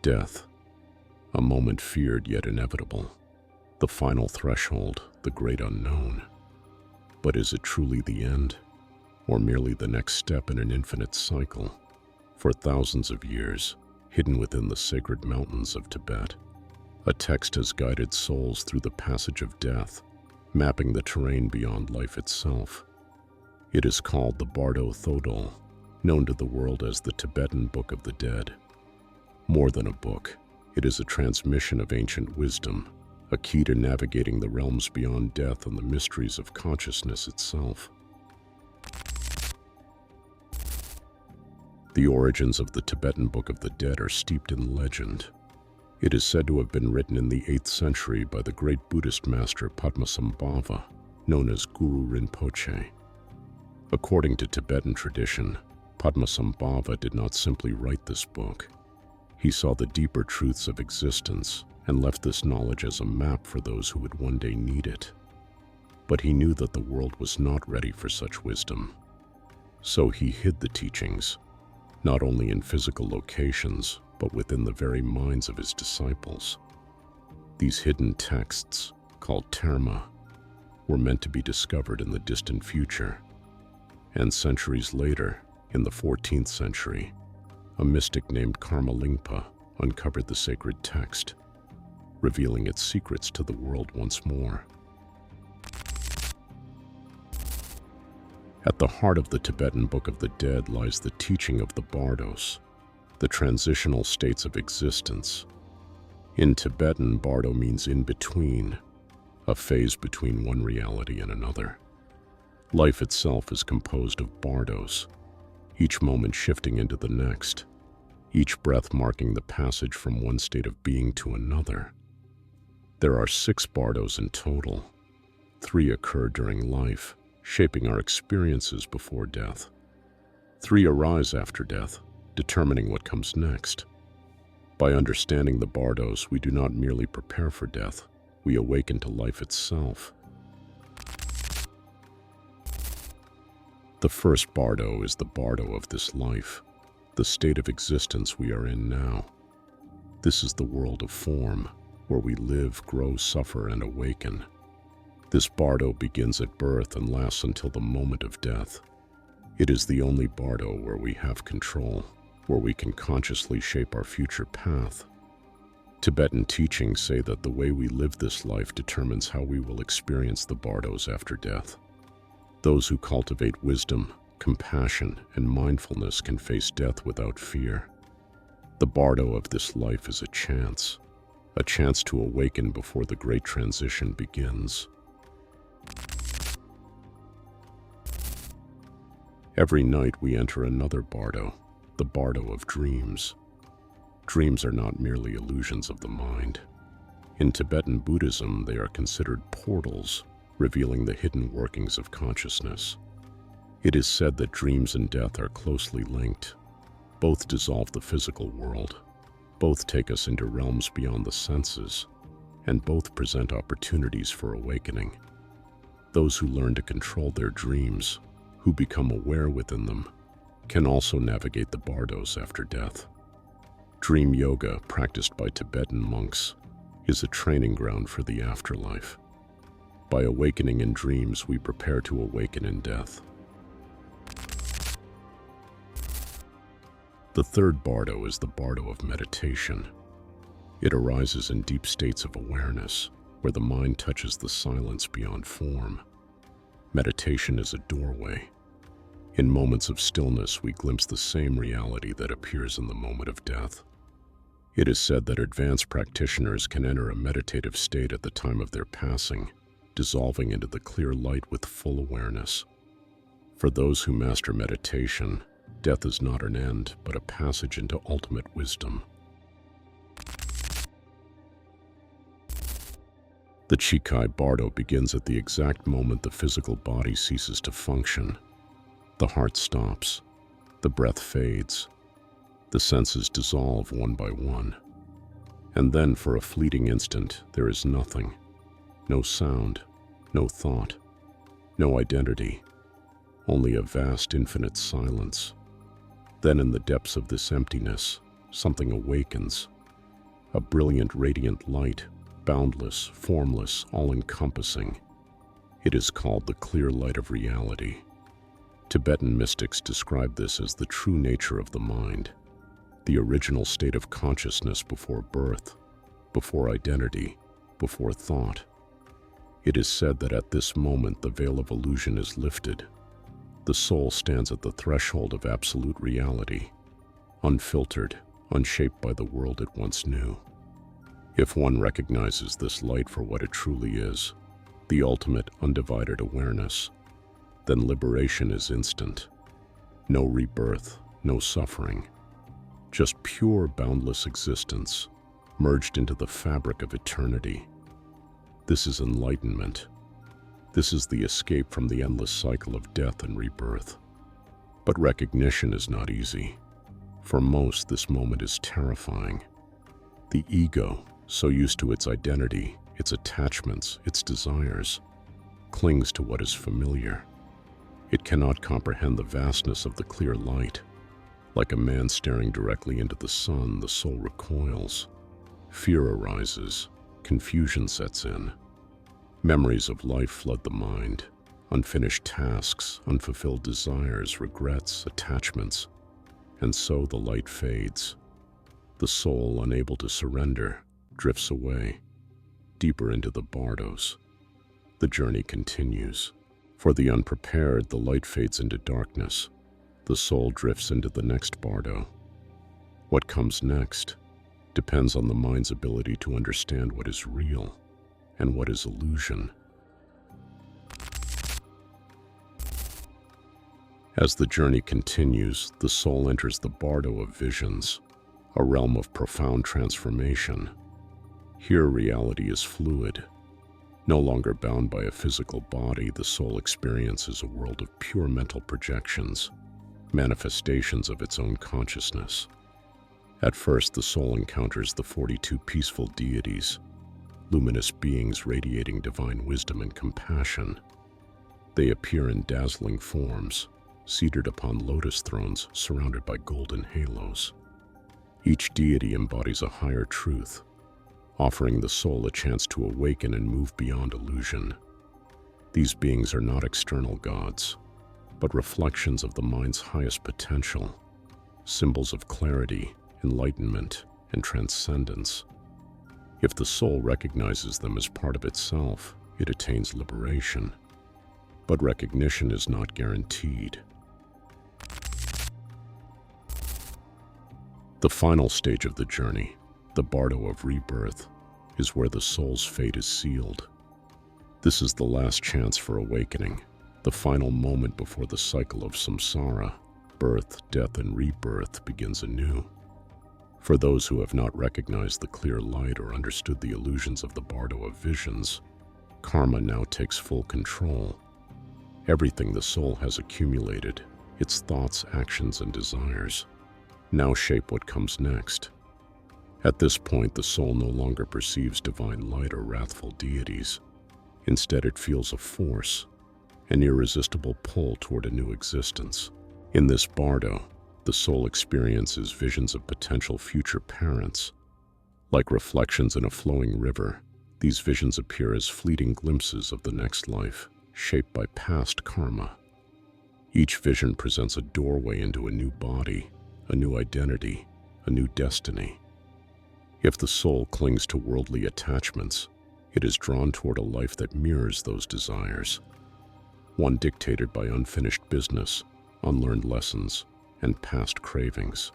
Death, a moment feared yet inevitable. The final threshold, the great unknown. But is it truly the end, or merely the next step in an infinite cycle? For thousands of years, hidden within the sacred mountains of Tibet, a text has guided souls through the passage of death, mapping the terrain beyond life itself. It is called the Bardo Thodol, known to the world as the Tibetan Book of the Dead. More than a book, it is a transmission of ancient wisdom, a key to navigating the realms beyond death and the mysteries of consciousness itself. The origins of the Tibetan Book of the Dead are steeped in legend. It is said to have been written in the 8th century by the great Buddhist master Padmasambhava, known as Guru Rinpoche. According to Tibetan tradition, Padmasambhava did not simply write this book. He saw the deeper truths of existence and left this knowledge as a map for those who would one day need it. But he knew that the world was not ready for such wisdom. So he hid the teachings, not only in physical locations, but within the very minds of his disciples. These hidden texts, called terma, were meant to be discovered in the distant future. And centuries later, in the 14th century, a mystic named Karmalingpa uncovered the sacred text, revealing its secrets to the world once more. At the heart of the Tibetan Book of the Dead lies the teaching of the Bardos, the transitional states of existence. In Tibetan, Bardo means in between, a phase between one reality and another. Life itself is composed of Bardos, each moment shifting into the next, each breath marking the passage from one state of being to another. There are 6 Bardos in total. 3 occur during life, shaping our experiences before death. 3 arise after death, determining what comes next. By understanding the Bardos, we do not merely prepare for death, we awaken to life itself. The first Bardo is the Bardo of this life, the state of existence we are in now. This is the world of form, where we live, grow, suffer, and awaken. This Bardo begins at birth and lasts until the moment of death. It is the only Bardo where we have control, where we can consciously shape our future path. Tibetan teachings say that the way we live this life determines how we will experience the Bardos after death. Those who cultivate wisdom, compassion, and mindfulness can face death without fear. The Bardo of this life is a chance to awaken before the great transition begins. Every night we enter another Bardo, the Bardo of dreams. Dreams are not merely illusions of the mind. In Tibetan Buddhism, they are considered portals, revealing the hidden workings of consciousness. It is said that dreams and death are closely linked. Both dissolve the physical world. Both take us into realms beyond the senses, and both present opportunities for awakening. Those who learn to control their dreams, who become aware within them, can also navigate the Bardos after death. Dream yoga, practiced by Tibetan monks, is a training ground for the afterlife. By awakening in dreams, we prepare to awaken in death. The third Bardo is the Bardo of meditation. It arises in deep states of awareness, where the mind touches the silence beyond form. Meditation is a doorway. In moments of stillness, we glimpse the same reality that appears in the moment of death. It is said that advanced practitioners can enter a meditative state at the time of their passing, dissolving into the clear light with full awareness. For those who master meditation, death is not an end, but a passage into ultimate wisdom. The Chikai Bardo begins at the exact moment the physical body ceases to function. The heart stops, the breath fades, the senses dissolve one by one. And then for a fleeting instant, there is nothing. No sound, no thought, no identity, only a vast infinite silence. Then in the depths of this emptiness, something awakens, a brilliant, radiant light, boundless, formless, all-encompassing. It is called the clear light of reality. Tibetan mystics describe this as the true nature of the mind, the original state of consciousness before birth, before identity, before thought. It is said that at this moment the veil of illusion is lifted. The soul stands at the threshold of absolute reality, unfiltered, unshaped by the world it once knew. If one recognizes this light for what it truly is, the ultimate undivided awareness, then liberation is instant. No rebirth, no suffering, just pure, boundless existence, merged into the fabric of eternity. This is enlightenment. This is the escape from the endless cycle of death and rebirth. But recognition is not easy. For most, this moment is terrifying. The ego, so used to its identity, its attachments, its desires, clings to what is familiar. It cannot comprehend the vastness of the clear light. Like a man staring directly into the sun, the soul recoils. Fear arises, confusion sets in. Memories of life flood the mind, unfinished tasks, unfulfilled desires, regrets, attachments. And so the light fades. The soul, unable to surrender, drifts away, deeper into the Bardos. The journey continues. For the unprepared, the light fades into darkness. The soul drifts into the next Bardo. What comes next depends on the mind's ability to understand what is real and what is illusion. As the journey continues, the soul enters the Bardo of visions, a realm of profound transformation. Here reality is fluid. No longer bound by a physical body, the soul experiences a world of pure mental projections, manifestations of its own consciousness. At first, the soul encounters the 42 peaceful deities, luminous beings radiating divine wisdom and compassion. They appear in dazzling forms, seated upon lotus thrones surrounded by golden halos. Each deity embodies a higher truth, offering the soul a chance to awaken and move beyond illusion. These beings are not external gods, but reflections of the mind's highest potential, symbols of clarity, enlightenment, and transcendence. If the soul recognizes them as part of itself, it attains liberation. But recognition is not guaranteed. The final stage of the journey, the Bardo of rebirth, is where the soul's fate is sealed. This is the last chance for awakening, the final moment before the cycle of samsara, birth, death, and rebirth begins anew. For those who have not recognized the clear light or understood the illusions of the Bardo of visions, karma now takes full control. Everything the soul has accumulated, its thoughts, actions, and desires, now shape what comes next. At this point, the soul no longer perceives divine light or wrathful deities. Instead, it feels a force, an irresistible pull toward a new existence. In this Bardo, the soul experiences visions of potential future parents. Like reflections in a flowing river, these visions appear as fleeting glimpses of the next life, shaped by past karma. Each vision presents a doorway into a new body, a new identity, a new destiny. If the soul clings to worldly attachments, it is drawn toward a life that mirrors those desires, one dictated by unfinished business, unlearned lessons, and past cravings.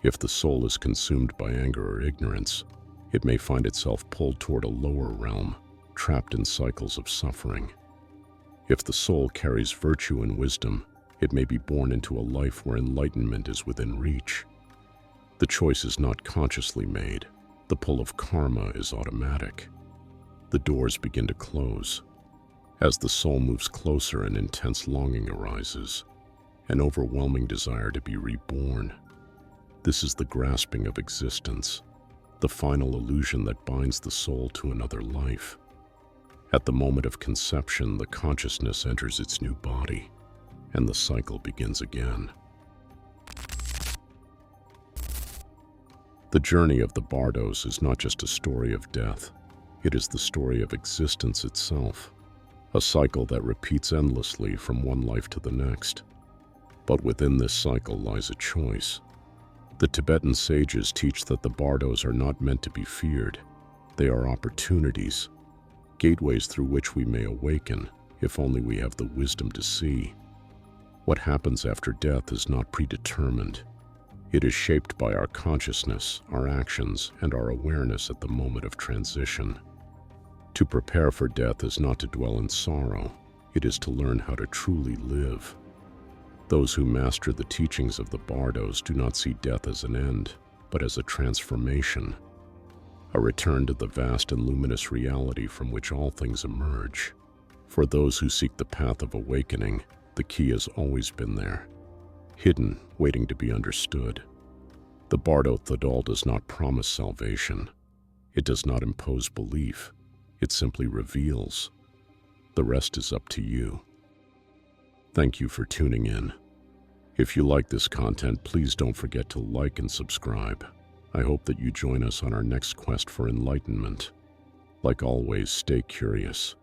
If the soul is consumed by anger or ignorance, it may find itself pulled toward a lower realm, trapped in cycles of suffering. If the soul carries virtue and wisdom, it may be born into a life where enlightenment is within reach. The choice is not consciously made. The pull of karma is automatic. The doors begin to close. As the soul moves closer, an intense longing arises, an overwhelming desire to be reborn. This is the grasping of existence, the final illusion that binds the soul to another life. At the moment of conception, the consciousness enters its new body, and the cycle begins again. The journey of the Bardos is not just a story of death. It is the story of existence itself, a cycle that repeats endlessly from one life to the next. But within this cycle lies a choice. The Tibetan sages teach that the Bardos are not meant to be feared. They are opportunities, gateways through which we may awaken, if only we have the wisdom to see. What happens after death is not predetermined. It is shaped by our consciousness, our actions, and our awareness at the moment of transition. To prepare for death is not to dwell in sorrow. It is to learn how to truly live. Those who master the teachings of the Bardos do not see death as an end, but as a transformation, a return to the vast and luminous reality from which all things emerge. For those who seek the path of awakening, the key has always been there, hidden, waiting to be understood. The Bardo Thodol does not promise salvation. It does not impose belief. It simply reveals. The rest is up to you. Thank you for tuning in. If you like this content, please don't forget to like and subscribe. I hope that you join us on our next quest for enlightenment. Like always, stay curious,